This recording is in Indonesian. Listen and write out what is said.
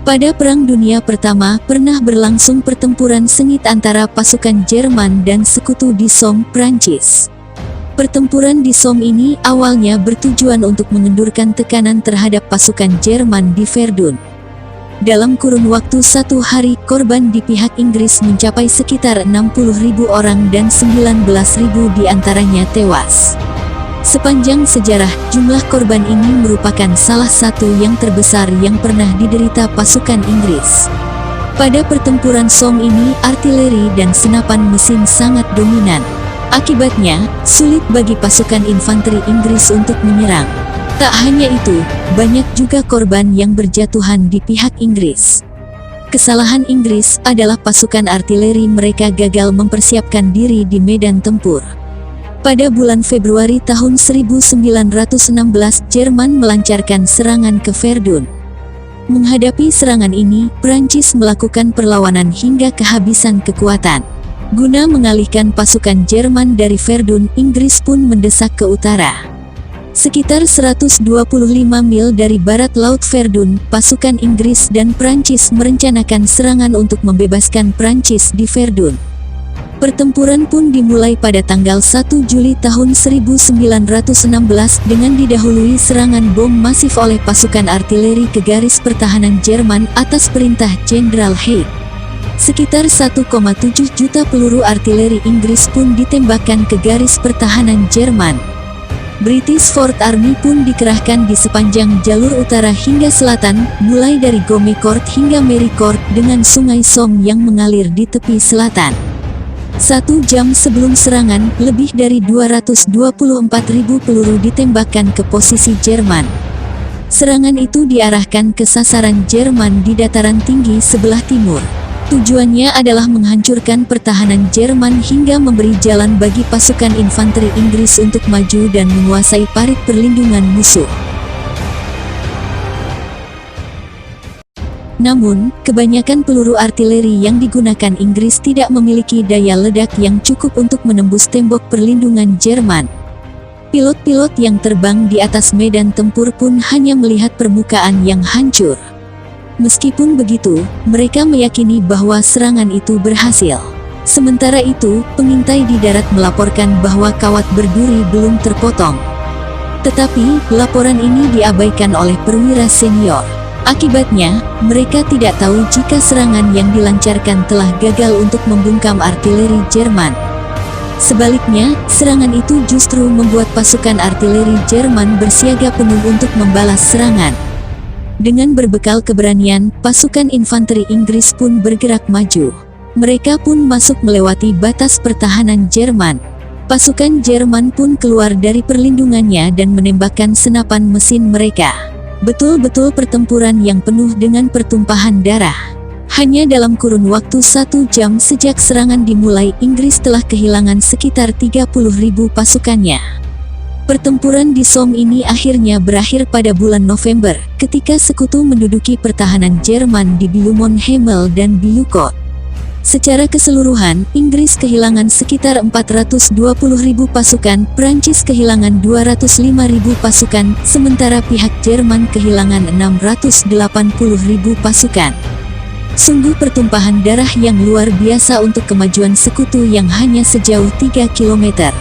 Pada Perang Dunia Pertama pernah berlangsung pertempuran sengit antara pasukan Jerman dan sekutu di Somme, Prancis. Pertempuran di Somme ini awalnya bertujuan untuk mengendurkan tekanan terhadap pasukan Jerman di Verdun. Dalam kurun waktu 1 hari, korban di pihak Inggris mencapai sekitar 60.000 orang dan 19.000 diantaranya tewas. Sepanjang sejarah, jumlah korban ini merupakan salah satu yang terbesar yang pernah diderita pasukan Inggris. Pada pertempuran Somme ini, artileri dan senapan mesin sangat dominan. Akibatnya, sulit bagi pasukan infanteri Inggris untuk menyerang. Tak hanya itu, banyak juga korban yang berjatuhan di pihak Inggris. Kesalahan Inggris adalah pasukan artileri mereka gagal mempersiapkan diri di medan tempur. Pada bulan Februari tahun 1916, Jerman melancarkan serangan ke Verdun. Menghadapi serangan ini, Prancis melakukan perlawanan hingga kehabisan kekuatan. Guna mengalihkan pasukan Jerman dari Verdun, Inggris pun mendesak ke utara. Sekitar 125 mil dari barat Laut Verdun, pasukan Inggris dan Prancis merencanakan serangan untuk membebaskan Prancis di Verdun. Pertempuran pun dimulai pada tanggal 1 Juli tahun 1916 dengan didahului serangan bom masif oleh pasukan artileri ke garis pertahanan Jerman atas perintah Jenderal Haig. Sekitar 1,7 juta peluru artileri Inggris pun ditembakkan ke garis pertahanan Jerman. British Fourth Army pun dikerahkan di sepanjang jalur utara hingga selatan, mulai dari Gommecourt hingga Mericourt dengan sungai Somme yang mengalir di tepi selatan. 1 jam sebelum serangan, lebih dari 224.000 peluru ditembakkan ke posisi Jerman. Serangan itu diarahkan ke sasaran Jerman di dataran tinggi sebelah timur. Tujuannya adalah menghancurkan pertahanan Jerman hingga memberi jalan bagi pasukan infanteri Inggris untuk maju dan menguasai parit perlindungan musuh. Namun, kebanyakan peluru artileri yang digunakan Inggris tidak memiliki daya ledak yang cukup untuk menembus tembok perlindungan Jerman. Pilot-pilot yang terbang di atas medan tempur pun hanya melihat permukaan yang hancur. Meskipun begitu, mereka meyakini bahwa serangan itu berhasil. Sementara itu, pengintai di darat melaporkan bahwa kawat berduri belum terpotong. Tetapi, laporan ini diabaikan oleh perwira senior. Akibatnya, mereka tidak tahu jika serangan yang dilancarkan telah gagal untuk membungkam artileri Jerman. Sebaliknya, serangan itu justru membuat pasukan artileri Jerman bersiaga penuh untuk membalas serangan. Dengan berbekal keberanian, pasukan infanteri Inggris pun bergerak maju. Mereka pun masuk melewati batas pertahanan Jerman. Pasukan Jerman pun keluar dari perlindungannya dan menembakkan senapan mesin mereka. Betul-betul pertempuran yang penuh dengan pertumpahan darah. Hanya dalam kurun waktu 1 jam sejak serangan dimulai, Inggris telah kehilangan sekitar 30.000 pasukannya. Pertempuran di Somme ini akhirnya berakhir pada bulan November, ketika sekutu menduduki pertahanan Jerman di Biumont-Hamel dan Biucourt. Secara keseluruhan, Inggris kehilangan sekitar 420.000 pasukan, Prancis kehilangan 205.000 pasukan, sementara pihak Jerman kehilangan 680.000 pasukan. Sungguh pertumpahan darah yang luar biasa untuk kemajuan sekutu yang hanya sejauh 3 km.